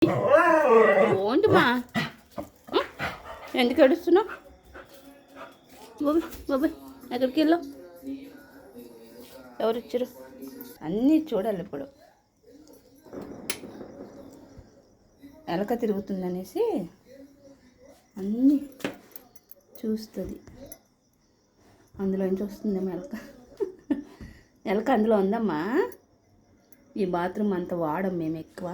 ఓంటిమా ఎందుకు ఏడుస్తున్నావు? బాబాయ్ బాబాయ్ ఎక్కడికి వెళ్ళావు? ఎవరు ఇచ్చారు? అన్నీ చూడాలి ఇప్పుడు. ఎలక తిరుగుతుందనేసి అన్నీ చూస్తుంది. అందులో నుంచి వస్తుందేమో ఎలక. ఎలక అందులో ఉందమ్మా. ఈ బాత్రూమ్ అంతా వాడం మేము ఎక్కువ.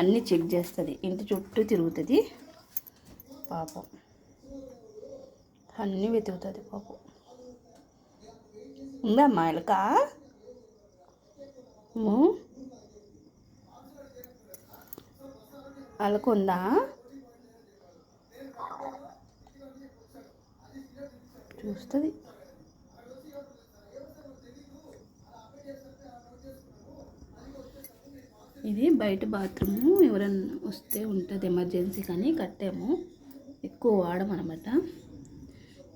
అన్నీ చెక్ చేస్తుంది, ఇంటి చుట్టూ తిరుగుతుంది పాపం. అన్నీ వెతుకుతుంది పాపం. ఉందమ్మా ఎలక? ఎలక ఉందా? చూస్తుంది. ఇది బయట బాత్రూము. ఎవరన్నా వస్తే ఉంటుంది ఎమర్జెన్సీ కానీ కట్టాము. ఎక్కువ వాడమన్నమాట.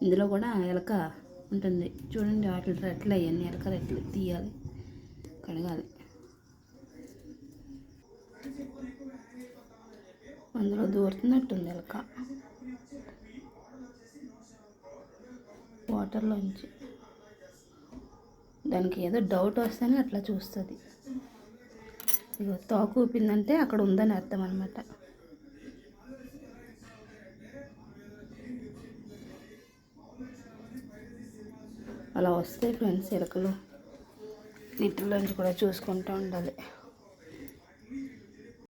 ఇందులో కూడా ఎలక ఉంటుంది చూడండి. వాటి రెట్లు అవన్నీ ఎలక రెట్లు తీయాలి, కడగాలి. అందులో దూరుతున్నట్టుంది ఎలక వాటర్లోంచి. దానికి ఏదో డౌట్ వస్తేనే అట్లా చూస్తుంది. ఇగో తోక ఊపిందంటే అక్కడ ఉందని అర్థం అనమాట. అలా వస్తాయి ఫ్రెండ్స్ ఎలకలు. వీటిల్లోంచి కూడా చూసుకుంటూ ఉండాలి.